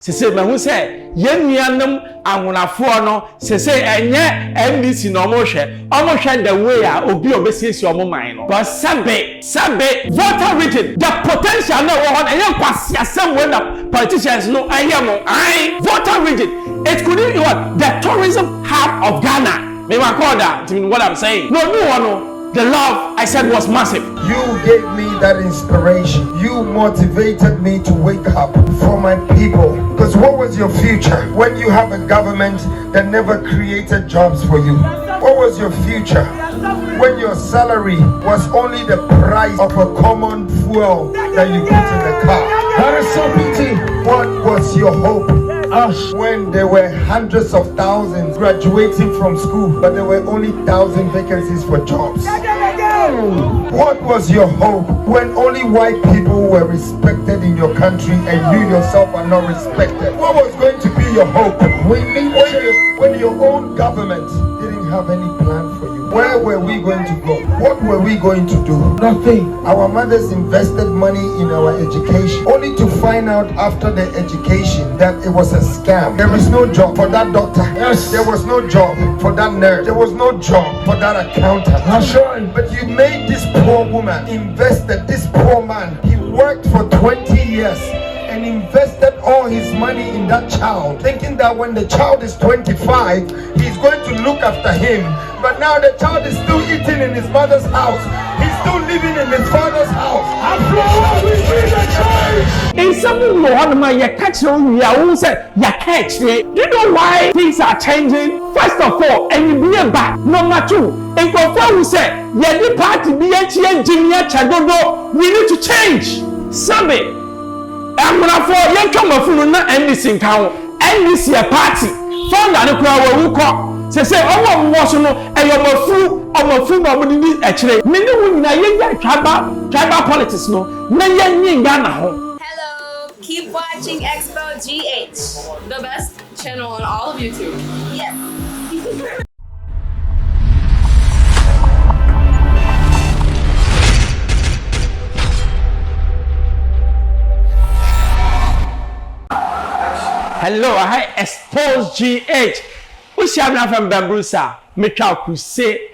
Sese me hu say yenuanom ahonafo no sese enye NBC no mo hwe the way a obi obesiesi omo man no but sabe voter region the potential no wo enye kwase asem when the politicians no ayemo voter region it could be what the tourism hub of Ghana me wa call that to mean what I'm saying no the love I said was massive. You gave me that inspiration. You motivated me to wake up for my people. Because what was your future when you have a government that never created jobs for you? What was your future when your salary was only the price of a common fuel that you put in the car? That is so pity. What was your hope? When there were hundreds of thousands graduating from school, but there were only 1,000 vacancies for jobs. What was your hope when only white people were respected in your country and you yourself are not respected? What was going to be your hope when your own government didn't have any plan for you? Where were we going to go? What were we going to do? Nothing. Our mothers invested money in our education only to find out after the education that it was a scam. There is no job for that doctor. Yes. There was no job for that nurse. There was no job for that accountant. I'm sure. But you made this poor woman, invested this poor man. He worked for 20 years and invested all his money in that child, thinking that when the child is 25, he's going to look after him. But now the child is still eating in his mother's house. He's still living in his father's house. In some way, you catch on your say you catch. Do you know why things are changing? First of all, and you be back. Number two, in confirm say, the party be a we need to change. Sabe. I'm gonna for young come of na NBC count NBC a party found an equal who call say oh was no and your food no money actually many women na tribal politics no na yen Ghana ho. Hello, keep watching Xposed GH, the best channel on all of YouTube. Yes. Hello, I Xposed GH. We shall have from Bambrusa, Mikau say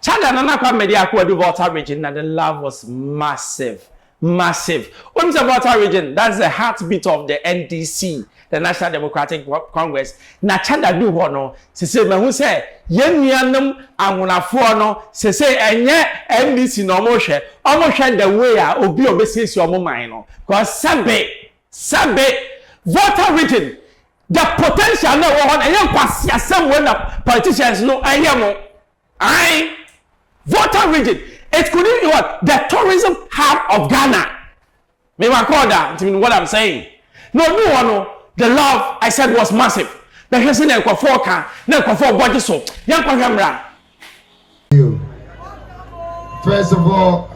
China Nana Media Quadu Water region, and the love was massive. When it's about our region, that's the heartbeat of the NDC, the National Democratic Congress. Na Chanda do one, say, who say, Yenuanom ahonafo no say enye NDC no mo hwe, almost the way a obi obesiesi omo man no. Cause sabe voter region, the potential no one and kwase asem when the politicians no ayemo. Voter region, it could be what the tourism hub of Ghana. Me wa call that to mean what I'm saying. No, the love I said was massive. The person na kwafo ka, na kwafo body so. Yan kwa hwemra. First of all,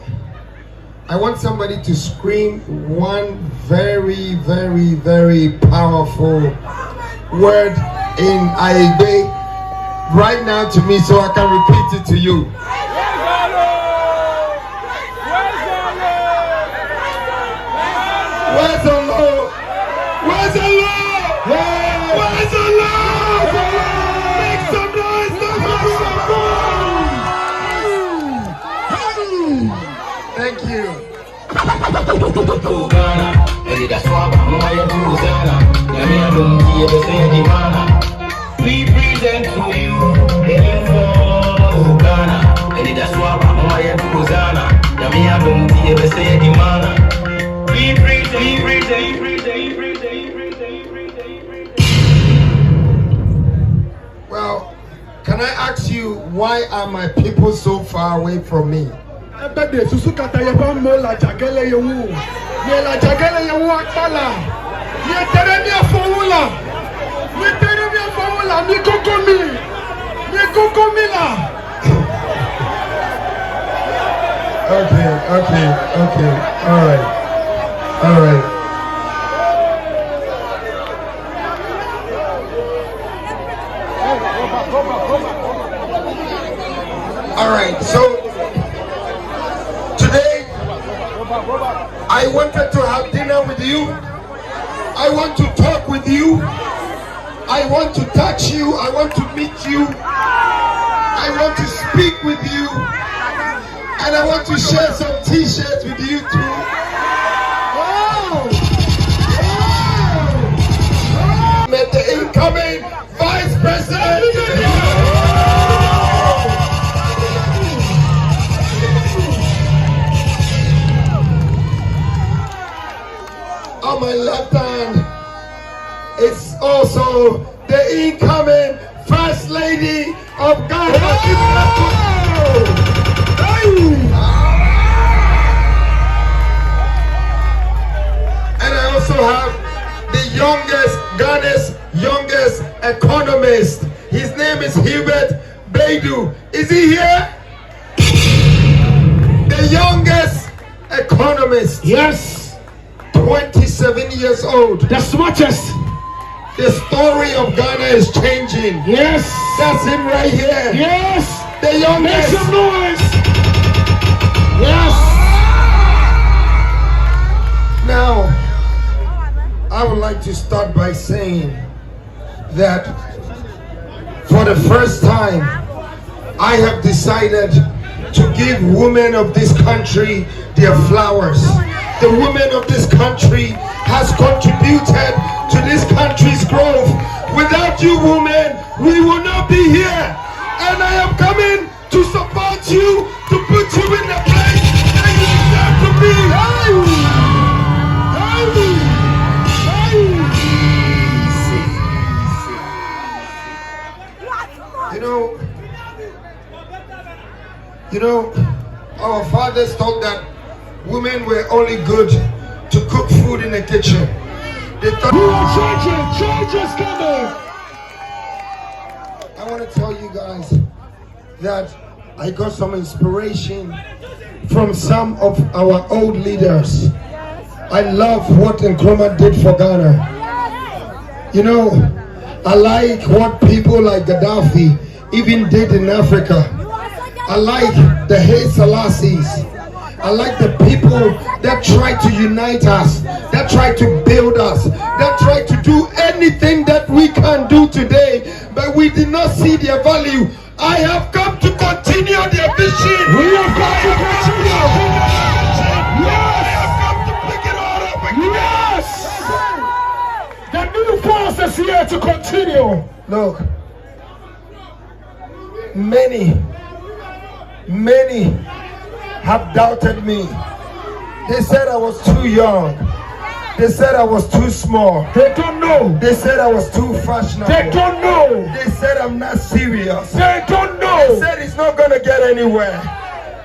I want somebody to scream one very, very, very powerful word in Igbo right now to me so I can repeat it to you. Where's the Lord? Where's the Lord? Where's the Lord? Make some noise, Thank you. We present to you Well, can I ask you, why are my people so far away from me? Okay. All right, so today I wanted to have dinner with you, I want to talk with you. I want to touch you. I want to meet you. I want to speak with you. And I want to share some t-shirts with you too. Met the incoming Vice President. On my left hand, it's also the incoming First Lady of Ghana. And I also have the youngest, Ghana's youngest economist. His name is Hubert Baidu. Is he here? The youngest economist. Yes. 27 years old. The smartest. The story of Ghana is changing. Yes. That's him right here. Yes. The youngest. Make some noise. Yes. Now, I would like to start by saying that for the first time, I have decided to give women of this country their flowers. The women of this country has contributed to this country's growth. Without you women, we will not be here. And I am coming to support you, to put you in the place that you deserve to be. You know, our fathers thought that women were only good to cook food in the kitchen. They thought, Church is coming. I want to tell you guys that I got some inspiration from some of our old leaders. I love what Nkrumah did for Ghana. You know, I like what people like Gaddafi even did in Africa. I like the Haile Selassies. I like the people that try to unite us, that try to build us, that try to do anything that we can do today, but we did not see their value. I have come to continue their vision. We have got to continue. I have come to pick it all up again. Yes. The new force is here to continue. Look, many have doubted me. They said I was too young. They said I was too small. They don't know. They said I was too fashionable. They don't know. They said I'm not serious. They don't They know. said it's not gonna get anywhere.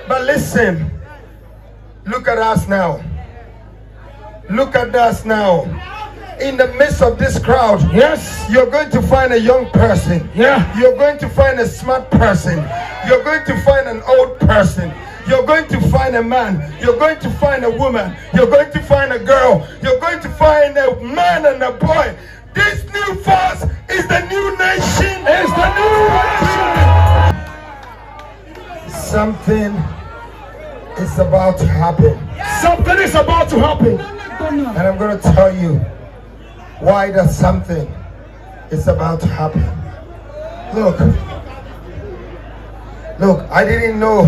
But listen, look at us now. Look at us now. In the midst of this crowd, Yes. you're going to find a young person. Yeah. You're going to find a smart person. You're going to find an old person. You're going to find a man. You're going to find a woman. You're going to find a girl. You're going to find a man and a boy. This new force is the new nation. It's the new nation. Something is about to happen. Something is about to happen. And I'm going to tell you why that something is about to happen. Look, I didn't know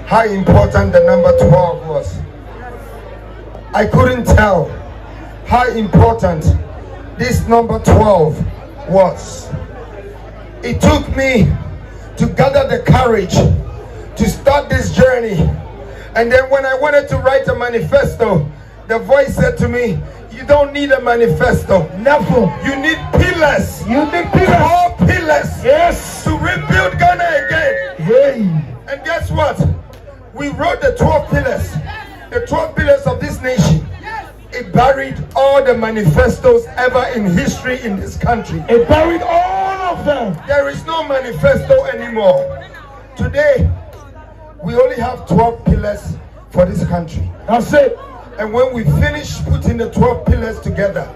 how important the number 12 was. I couldn't tell how important this number 12 was. It took me to gather the courage to start this journey. And then when I wanted to write a manifesto, the voice said to me, you don't need a manifesto. Never. You need pillars. You need pillars. 4 pillars. Yes. To rebuild Ghana again. Hey. And guess what? We wrote the 12 pillars. The 12 pillars of this nation. It buried all the manifestos ever in history in this country. It buried all of them. There is no manifesto anymore. Today, we only have 12 pillars for this country. That's it. And when we finish putting the 12 pillars together,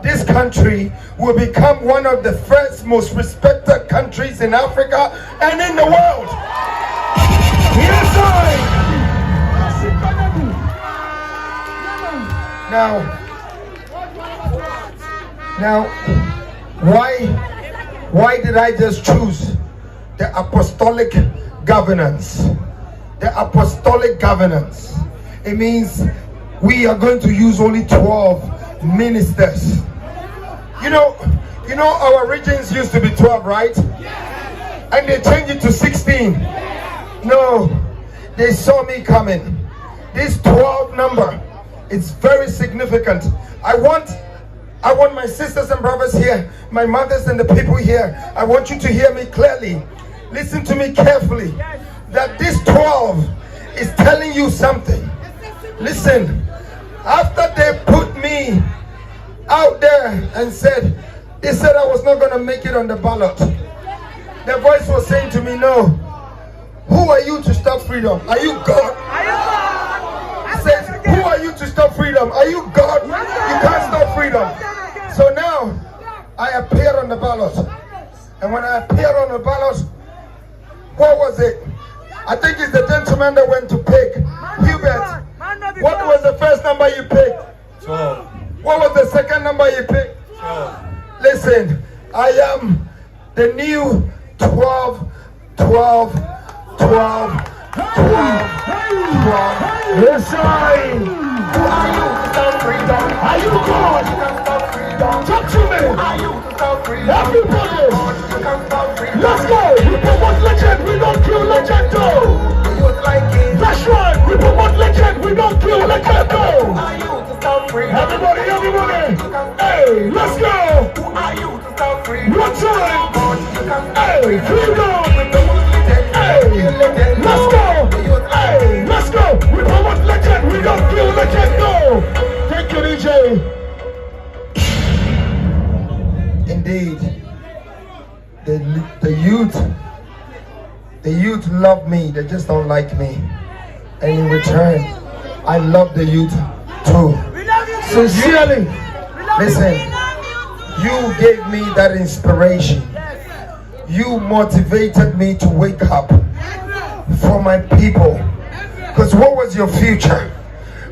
this country will become one of the first most respected countries in Africa and in the world. Yes, I. Now, Now, why did I just choose the apostolic governance? The apostolic governance. It means we are going to use only 12 ministers. You know our regions used to be 12, right? And they changed it to 16. No, they saw me coming. This 12 number, it's very significant. I want my sisters and brothers here, my mothers and the people here, I want you to hear me clearly. Listen to me carefully. That this 12 is telling you something. Listen, after they put me out there and they said I was not going to make it on the ballot. The voice was saying to me, no, who are you to stop freedom? Are you God? Says, who are you to stop freedom? Are you God? You can't stop freedom. So now I appear on the ballot. And when I appeared on the ballot, what was it? I think it's the gentleman that went to pick. Hubert, what was the first number you picked? 12. What was the second number you picked? 12. Listen, I am the new 12, 12, 12, 12, 12. Listen. Who are you to stop freedom? Are you God? You can stop freedom. Talk to me. Who are you to stop freedom? Everybody. You can stop freedom. Let's go. We promote legend. We don't kill legend. The youth like it. That's right. We promote legend. We don't kill legend. Who are you to stop freedom? Everybody. Hey, let's go. Who are you to stop freedom? One time. Hey, freedom. Hey, let's go. Hey, let's go. We promote legend. We don't kill legend. Go. Thank you, DJ. Indeed, the youth love me. They just don't like me. And in return, I love the youth too. Sincerely. Listen, you gave me that inspiration. You motivated me to wake up for my people. Because what was your future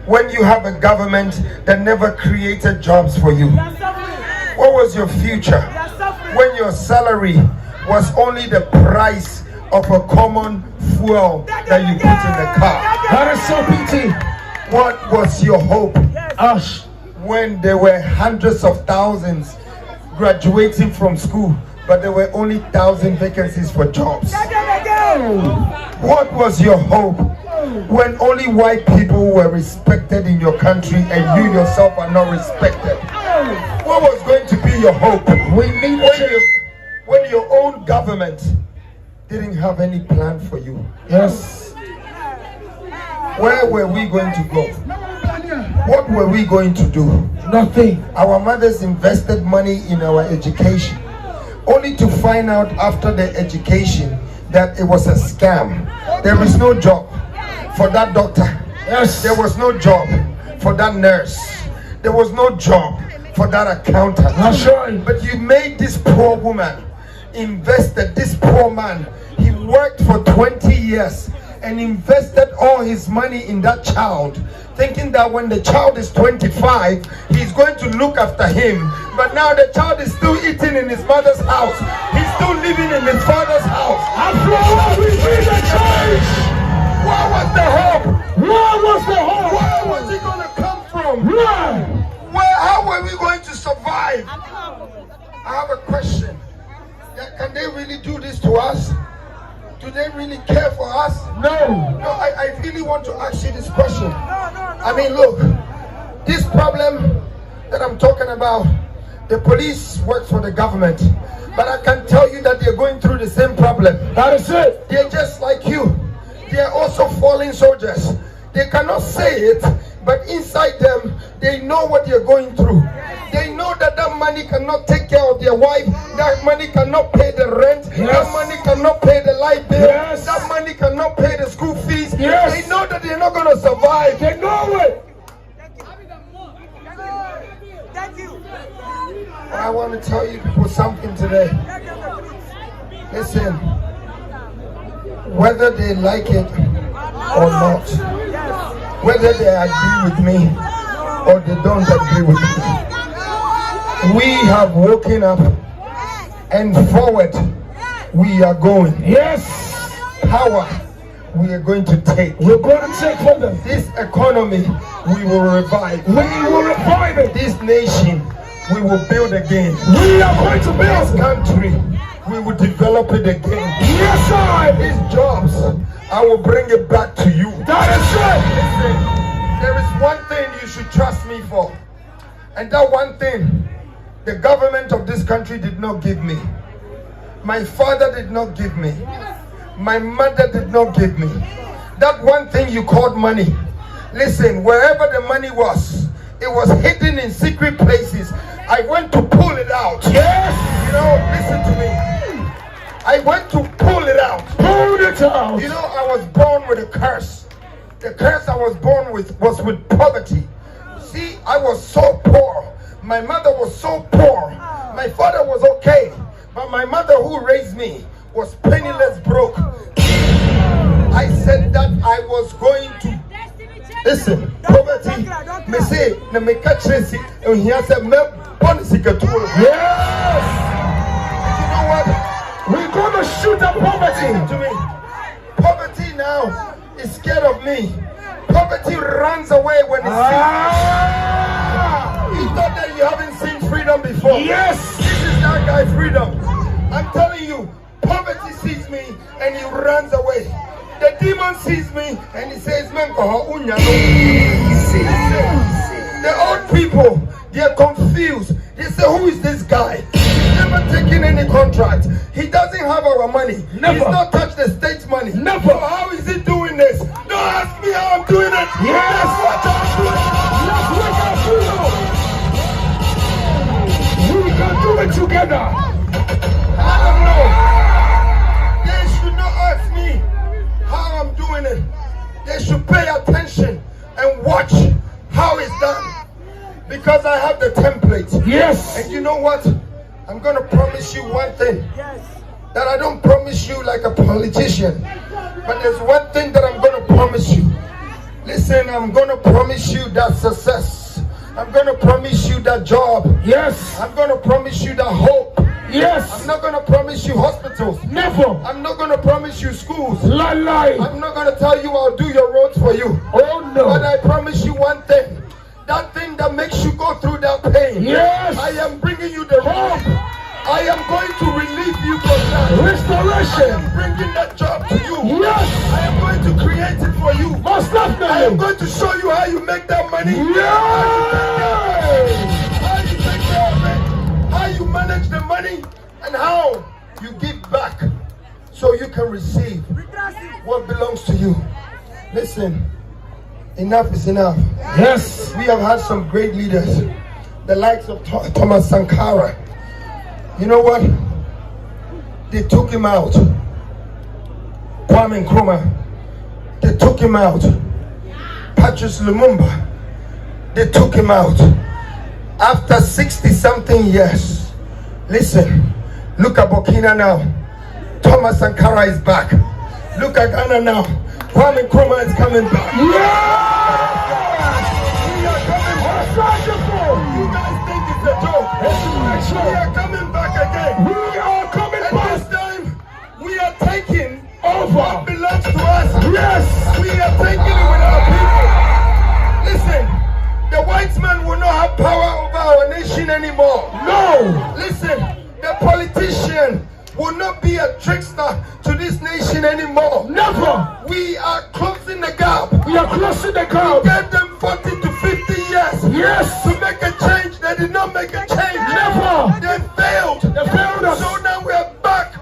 when you have a government that never created jobs for you? What was your future when your salary was only the price of a common fuel that you put in the car? That is so pity. What was your hope when there were hundreds of thousands graduating from school, but there were only 1,000 vacancies for jobs? What was your hope when only white people were respected in your country and you yourself are not respected? What was going to be your hope when your own government didn't have any plan for you? Yes. Where were we going to go? What were we going to do? Nothing. Our mothers invested money in our education, only to find out after the education that it was a scam. There is no job for that doctor. Yes. There was no job for that nurse. There was no job for that accountant. That's right. But you made this poor woman, invested this poor man. He worked for 20 years and invested all his money in that child, thinking that when the child is 25, he's going to look after him. But now the child is still eating in his mother's house. He's still living in his father's house. After all, we need a change. Where was the hope? Where was the hope? Where was it going to come from? Where? How were we going to survive? I have a question. Can they really do this to us? Do they really care for us? No. I really want to ask you this question. I mean, look, this problem that I'm talking about, the police works for the government, but I can tell you that they're going through the same problem. That is it. They're just like you. They're also fallen soldiers. They cannot say it, but inside them, they know what they're going through. They know that that money cannot take care of their wife. That money cannot pay the rent. Yes. That money cannot pay the light bill. Yes. That money cannot pay the school fees. Yes. They know that they're not going to survive. They know it. But I want to tell you people something today. Listen, whether they like it or not, whether they agree with me or they don't agree with me, We have woken up and forward we are going. Yes. Power we are going to take. We're going to take from them. This economy we will revive. We will revive it. This nation we will build again. We are going to This build. country we will develop it again. Yes, sir. These jobs I will bring it back to you. That is it. Listen, there is one thing you should trust me for, and that one thing the government of this country did not give me. My father did not give me. My mother did not give me. That one thing you called money. Listen, wherever the money was, it was hidden in secret places. I went to pull it out. Yes. You know, listen to me. I went to pull it out. Pull it out. You know, I was born with a curse. The curse I was born with was with poverty. See, I was so poor. My mother was so poor. My father was okay. But my mother who raised me was penniless broke. I said that I was going to listen. Poverty, me say, na me catch this, and he said, me policy control. Yes. You know what? We're going to shoot at poverty. Listen to me. Poverty now is scared of me. Poverty runs away when it sees. You thought that you haven't seen freedom before. Yes. This is that guy freedom. I'm telling you, poverty sees me and he runs away. The demon sees me and he says, "Man, the old people, they are confused. They say, who is this guy? He's never taken any contract. He doesn't have our money. Never. He's not touched the state's money. Never. So how is he doing this? Don't ask me how I'm doing it. Yes. That's what I'm doing. Let's wake up, freedom. We can do it together. I don't know. They should not ask me how I'm doing it. They should pay attention and watch how it's done. Because I have the template. Yes. And you know what? I'm going to promise you one thing. That I don't promise you like a politician. But there's one thing that I'm going to promise you. Listen, I'm going to promise you that success. I'm going to promise you that job. Yes. I'm going to promise you that hope. Yes. I'm not going to promise you hospitals. Never. I'm not going to promise you schools. Lie. I'm not going to tell you I'll do your roads for you. Oh no. But I promise you one thing. That thing that makes you go through that pain. Yes. I am bringing you the hope. I am going to relieve you from that. I Restoration. am bringing that job to you. Yes. I am going to create it for you. Most I am definitely. going to show you how you make that money. Yes. How you take care of it. How you manage the money. And how you give back so you can receive what belongs to you. Listen, enough is enough. Yes. We have had some great leaders, the likes of Thomas Sankara. You know what? They took him out. Kwame Nkrumah. They took him out. Patrice Lumumba. They took him out. After 60-something years. Listen. Look at Burkina now. Thomas Sankara is back. Look at Ghana now. Kwame Nkrumah is coming back. Yes. We are coming back. You guys think it's a joke? We are coming back again. We are coming And back. this time, we are taking Over. what belongs to us. Yes. We are taking it with our people. Listen, the white man will not have power over our nation anymore. No. Listen, the politician will not be a trickster to this nation anymore. Never. We are closing the gap. We are closing the We gap. gave them 40 to 50 years Yes. to make a change. They did not make a change. Never. They failed. They failed us. So now we are back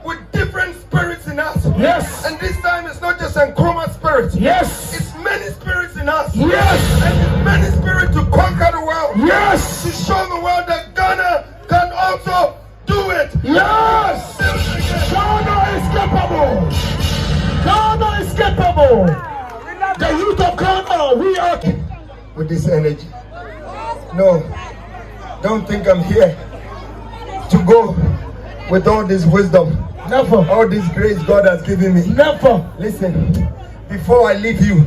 with different spirits in us. Yes. And this time it's not just a Nkrumah spirit. Yes. It's many spirits in us. Yes. And it's many spirits to conquer the world. Yes. To show the world that Ghana can also do it. Yes. Ghana is capable. Ghana is capable. The youth of Ghana, we are. With this energy. No. Don't think I'm here to go with all this wisdom. Never. All this grace God has given me. Never. Listen, before I leave you,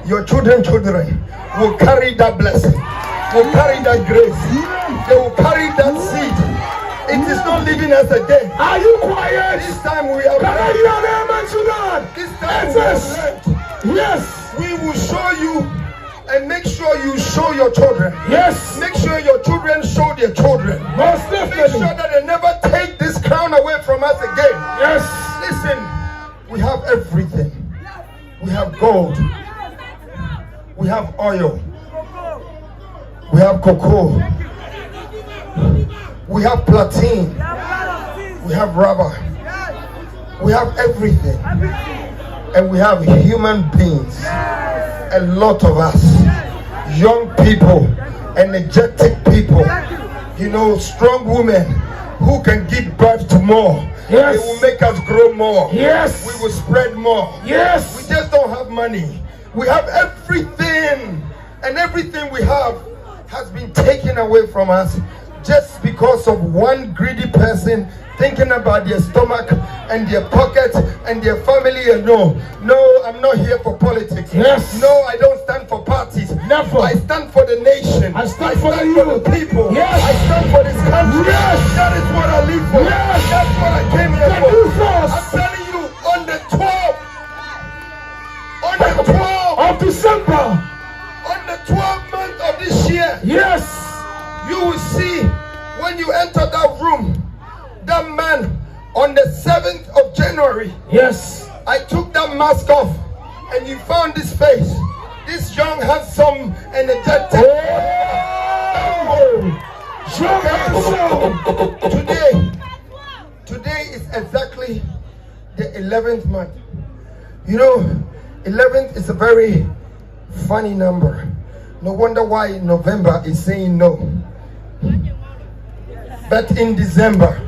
your children will carry that blessing, will carry that grace. they will carry that seed. It is not leaving us again. Are you quiet? This time we have Can I learned. hear an amen to that? This time we have learned. Yes. We will show you and make sure you show your children. Yes. Make sure your children show their children. Most Make definitely. sure that they never take this crown away from us again. Yes. Listen, we have everything. We have gold. We have oil. We have cocoa. We have platinum. We have rubber. We have everything. And we have human beings. A lot of us. Young people. Energetic people. You know, strong women who can give birth to more. Yes. They will make us grow more. Yes. We will spread more. Yes. We just don't have money. We have everything. And everything we have has been taken away from us just because of one greedy person thinking about their stomach and their pocket and their family. And no, I'm not here for politics. Yes. No, I don't stand for parties. Never. I stand for the nation. I stand for the for youth. the people. Yes. I stand for this country. Yes. That is what I live for. Yes. That's what I came here The for. new force. I'm telling you, on the 12th, on the 12th Of December. on the 12th month of this year, Yes. you will see when you enter that room, that man on the 7th of January, Yes. I took that mask off and you found this face. This young, handsome, energetic. Oh. Young handsome. Today is exactly the 11th month. You know, 11th is a very funny number. No wonder why November is saying no. But in December,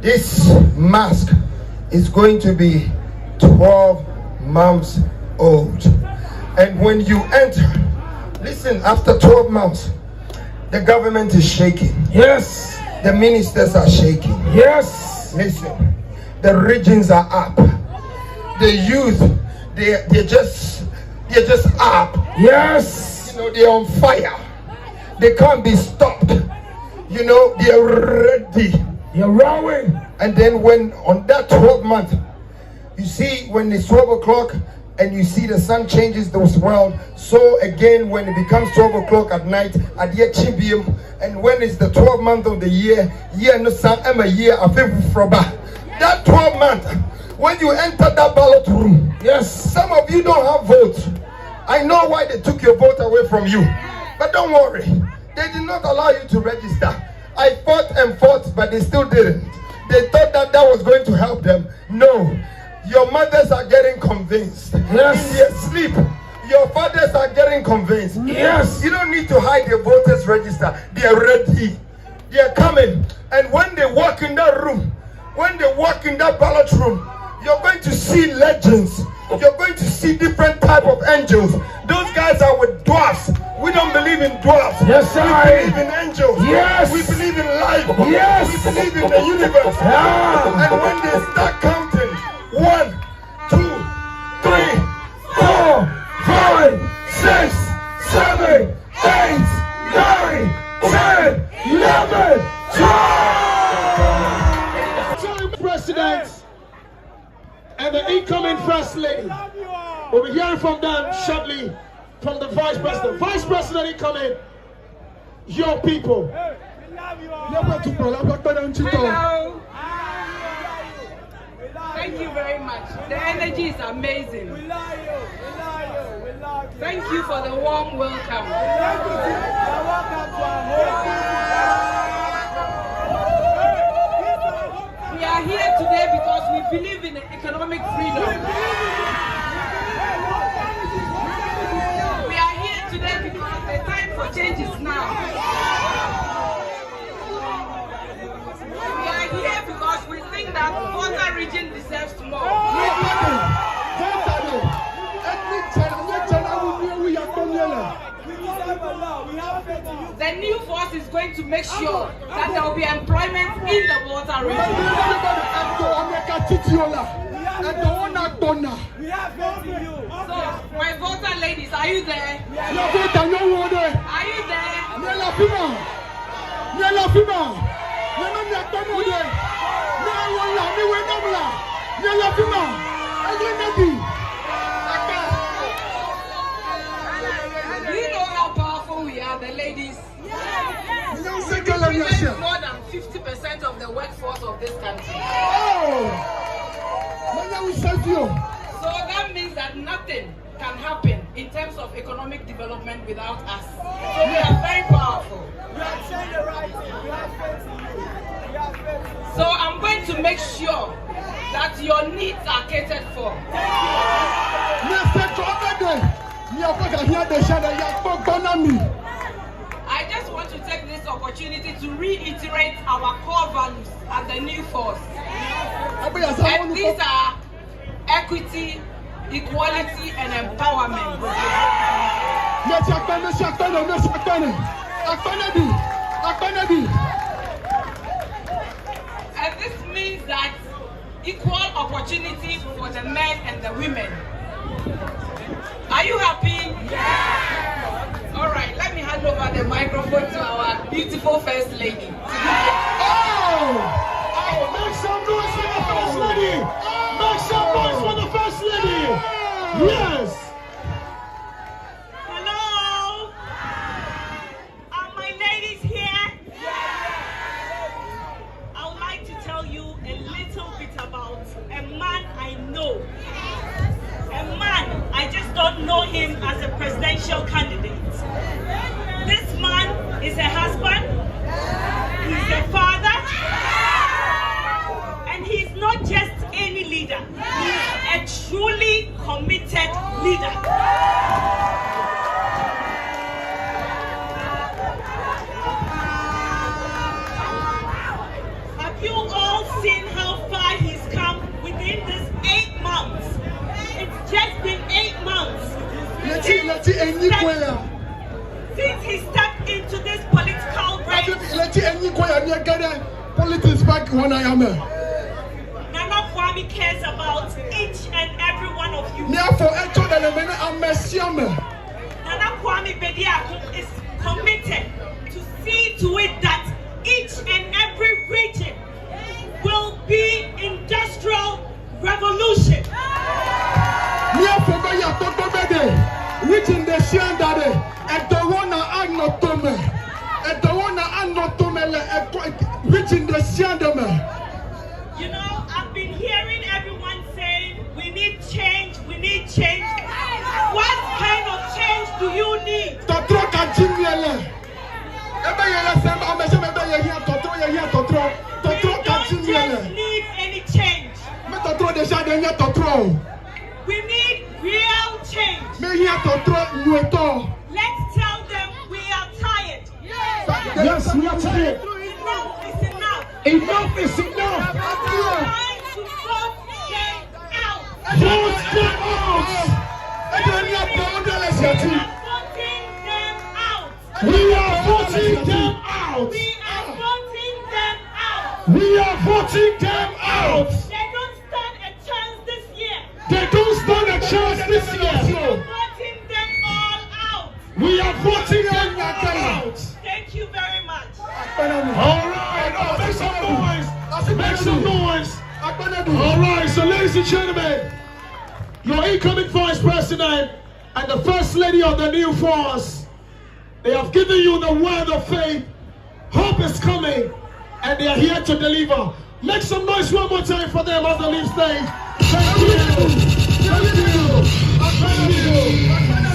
this mask is going to be 12 months old. And when you enter, listen, after 12 months, the government is shaking. Yes. The ministers are shaking. Yes. Listen, the regions are up. The youth, they're just up. Yes. You know, they're on fire. They can't be stopped. You know, they're ready. You're rowing. And then when on that 12th month, you see when it's 12 o'clock and you see the sun changes the world, so again when it becomes 12 o'clock at night, at the Chibium, and when it's the 12th month of the year no sun a year of that 12th month, when you enter that ballot room, Yes. some of you don't have votes. I know why they took your vote away from you, but don't worry, they did not allow you to register. I fought and fought, but they still didn't. They thought that was going to help them. No, your mothers are getting convinced. Yes. In their sleep, your fathers are getting convinced. Yes. You don't need to hide your voters register. They are ready. They are coming. And when they walk in that room, when they walk in that ballot room, you're going to see legends. You're going to see different type of angels. Those guys are with dwarfs. We don't believe in dwarfs. Yes, sir. We believe in angels. Yes. We believe in life. Yes. We believe in the universe. Yeah. And when they start counting, 1, 2, 3, 4, 5, 6, 7, 8, 9, 10, 11, 12. President and the incoming First Lady. We'll be hearing from them shortly from the Vice President. Vice President incoming, your people. Hello. Thank you very much. The energy is amazing. Thank you for the warm welcome. We are here today because we believe in economic freedom. We are here today because the time for change is now. We are here because we think that Volta region deserves more. The new force is going to make sure that there will be employment in the Volta region. So, my Volta ladies, are you there? Are you there? Nyala fima. Nyala nyakpano de. Nyala ni we namla. Nyala fima. Agrenebi. Do you know how powerful we are, the ladies? Yes. More than 50% of the workforce of this country. Oh. So that means that nothing can happen in terms of economic development without us. So we are very powerful. So I'm going to make sure that your needs are catered for. I just want to take this opportunity to reiterate our core values at the new force. And these are equity, equality, and empowerment. And this means that equal opportunity for the men and the women. Are you happy? Yeah. All right, let me hand over the microphone to our beautiful First Lady. Make some noise for the First Lady! Make some noise for the First Lady! Yes! Hello? Are my ladies here? I would like to tell you a little bit about a man I know. A man, I just don't know him as a presidential candidate. This man is a husband, he's a father, and he's not just any leader, he's a truly committed leader. Have you all seen how far he's come within these 8 months? It's just been 8 months since he stepped into this political race. Nana Kwame cares about each and every one of you. Nana Kwame Bediako is committed to see to it that each and every region will be industrial revolution. Reaching the Shandade, and the one Agnotome, and the one Agnotome, reaching the Shandame. You know, I've been hearing everyone saying we need change, we need change. What kind of change do you need? We don't just need any change. We need real change. Let's tell them we are tired. Yes, we are tired. Enough is enough. Enough is enough. It's time to vote them out. Vote them out. We are voting them out. We are voting them out. We are voting them out. They don't stand a chance this year. They don't stand a chance this year. We are voting them all out. We are voting them out. Thank you very much. All right, make some noise. Make some noise. All right, so ladies and gentlemen, your incoming Vice President and the First Lady of the new force, they have given you the word of faith. Hope is coming, and they are here to deliver. Make some noise one more time for them as they leave stage. Thank you. Thank you.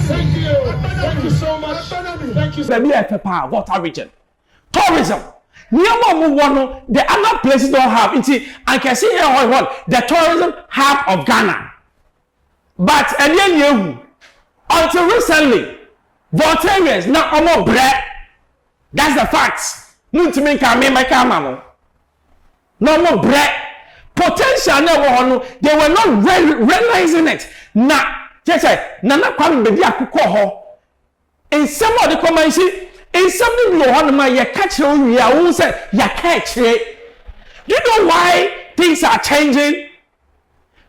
Thank you. Thank you so much. Thank you. Baby, water region. Tourism. The other places don't have. I can see here the tourism hub of Ghana. But until recently, Voltarians now almost bread. That's the facts. No more bread. Potential no, they were not realizing it. Nana Kwame Bediako. In some of the comments, in something you catch you say you catch it. Do you know why things are changing?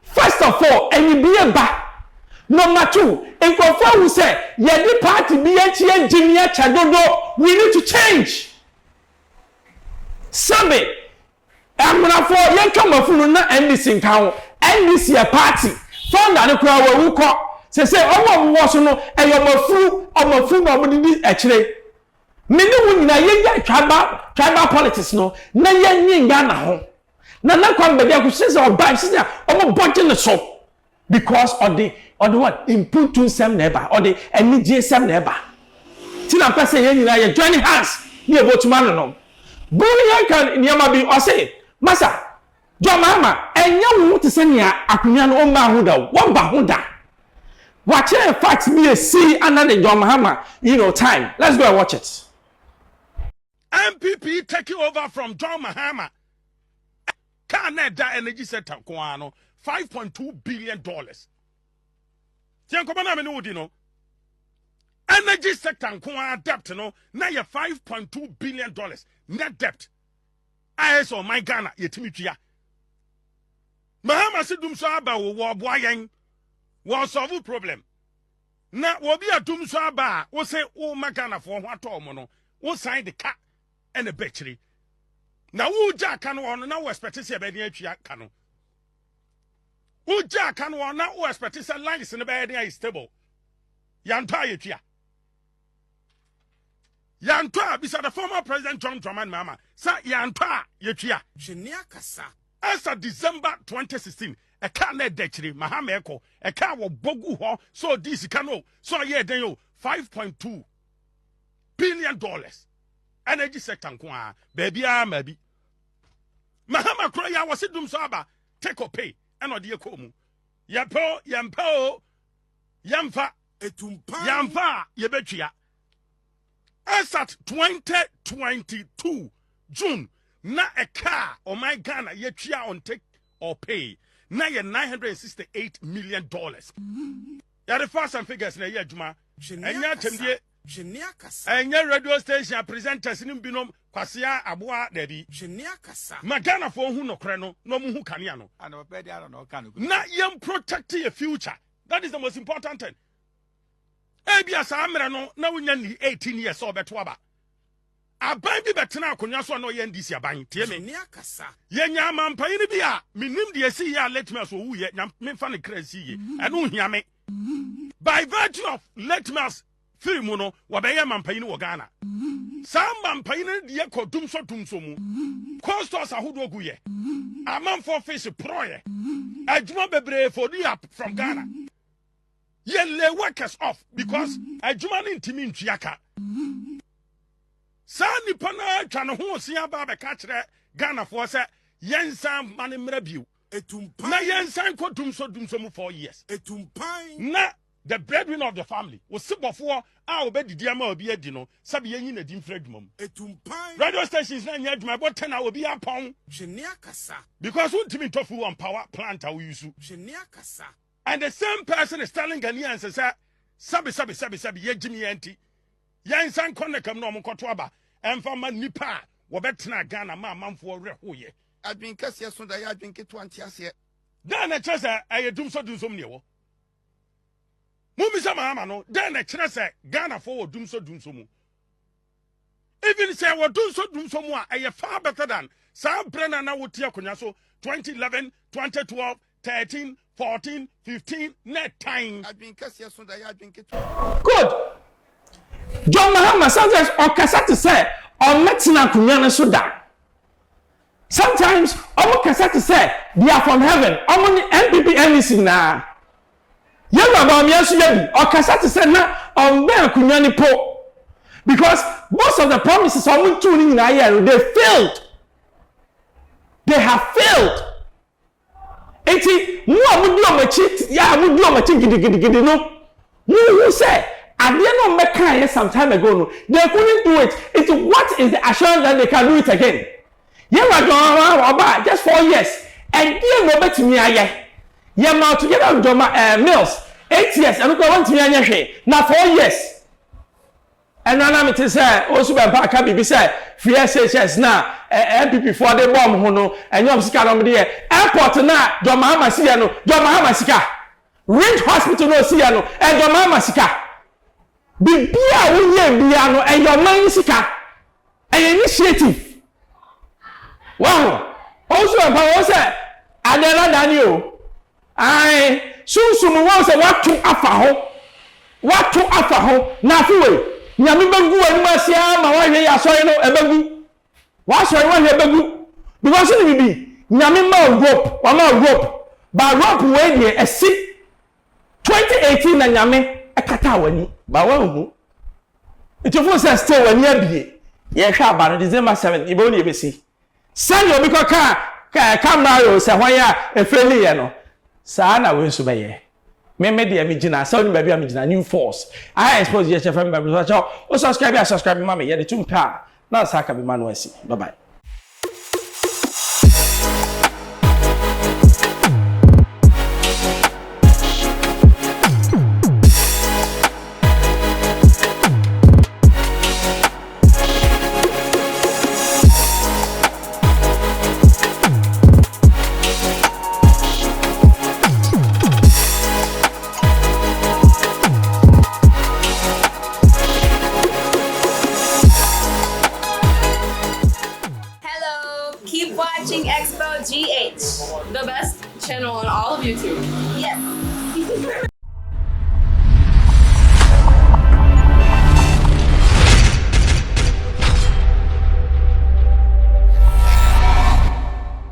First of all, and you be a back. Number 2, in confirm we say, yeah, the party be a Jimmy Chadodo, we need to change. Sabe amuna for yentwa mafunu na NDC nka ho NDC a party founder ne kura wa wuko se omo so no omofu na omudi ekire mini wu nyina ye tribal politics no na ye nyinga na ho na kwa mbede akusi se oban se omo budget ne so because of the what input to sem neighbor or the energy sem neighbor tina pese ye nyina ye join hands ni ebotuma no buri yan kan niama bi o say masa jomama enye wu te se nia akonya no o ma ho da wo ba ho da watch in fact me see under the John Mahama time. Let's go and watch it. MPP taking over from John Mahama. Canada energy sector kwano $5.2 billion. Tian komana me no no. Energy sector kwano debt no na ye $5.2 billion net debt. ISO my Ghana yetimi twa. Mahama sidum so aba wo boayen. Won solve problem. Na wo bi atum so aba wo say wo Ghana for ho ato mo no. Wo sign the car and a battery. Na wo ja kan won na wo expect say be dey atwa kan no. Wo ja kan won na wo expect say lines ne be dey stable. Yanto ayetwa. Yanto bisa the former president John Dramani Mahama. Sa yanto ayetwa. Hwenia kasa. As of December 2016 a car net decree Mahama Eko a car wo bogu ho so this cano so yeah then yo $5.2 billion energy sector kwa baby maybe Mahama kro ya was dum so aba take or pay and odi ekomu yampo yamfa etumpa yamfa yebetua as at 2022 June na a car or my Ghana yetua on take or pay na ye $968 million. Ya the first and figures na ye adwuma. Enya temdie Hwenia kasa. Enya radio station presenters nim binom kwasea aboa dabi. Hwenia kasa. Magana for hu nokre no no mu hu kanea no. And obedi ara no kan no. Na yem protect your future. That is the most important thing. Ebia sa amra no na wonya ni 18 years obeto aba. Aban bi betena akonya so no ye ndisi aban tie me Hwenia kasa. Ye nya mampan ni bia minim de esi ya let me so wu ye me fa ne krasi ye. Eno hia me. By virtue of litmus film no wabeye mampayin wo Ghana. Sam mampayin de kodum so mu. Costos ahodo guye. Amam for fish proye. Adwuma bebre for the up from Ghana. Ye lay workers off because adwuma ni ntimi ntuaka. Sa nipa na twa no ho sia ba be ka kire Ghana for say yensan mane mra biu. Etumpan. Na yensan kodum so mu 4 years. Etumpan. Na the breadwinner of the family was sibofo a obedidi ama obi adi no sabe yenyi na dim fredwum etumpan radio stations na nya adwuma but 10 obi apon Hwenia kasa because ultimate tofu on power plant we use Hwenia kasa and the same person is telling Ghanaians say sabe ye jimi enti yan san konekam no mkoto aba emfa ma nipa wo betena Ghana ma manfo rehoye adwin kase so da ya adwin keto antiase da na chese ayedum so ne wo Mumisa Mahama no then the chira say Ghana for dum so mu. Even say we dum so mu a far better than some brenna na wotia akonya so 2011, 2012, 13, 14, 15 net time. Good. John Mahama sometimes okasa to say on metina akonya ne so da. Sometimes okasa to say they are from heaven. Omoni NPP NDC na. Yellow about me as you or Cassette said now on where Kunyani po because most of the promises are tuning in a year they failed. They have failed. Eti no would do my cheat, yeah, would do my cheat no. Who say I didn't know Mecca some time ago. No, they couldn't do it. It's what is the assurance that they can do it again? Yeah, just 4 years. And dear no bet me aye. Yama together with Mills 8 years and we want to be now 4 years and now me say also be back be say free SHS now MPP for the bomb hono and you sika no dey airport na John Mahama sika no John Mahama sika Range Hospital no sika no and John Mahama sika bibia wo ye bia no and your man sika an initiative Wow. Also, I say, I don't know you. I soon was a what to afaho. What to afaho? Nafu. Nyami bengu enu asia ma wa hwe ya so no ebegu. Wa so wa hwe ebegu. Because it be nyami ma rope, wa ma rope. Ba rope we dey esi 2018 na nyame ekata wani. Ba wa hu. It you say still wani abie. Ye hwa ba no December 7 ibo ni ebesi. Send you because camera yo say hwan ya efreli ye no. Sa na we nso be ye. Me de me gina so ni baby am gina new force. I expose ye chef member so o subscribe mama ye de tumpa. Na sa ka be manu asi. Bye bye. Keep watching Xposed GH, the best channel on all of YouTube. Yes.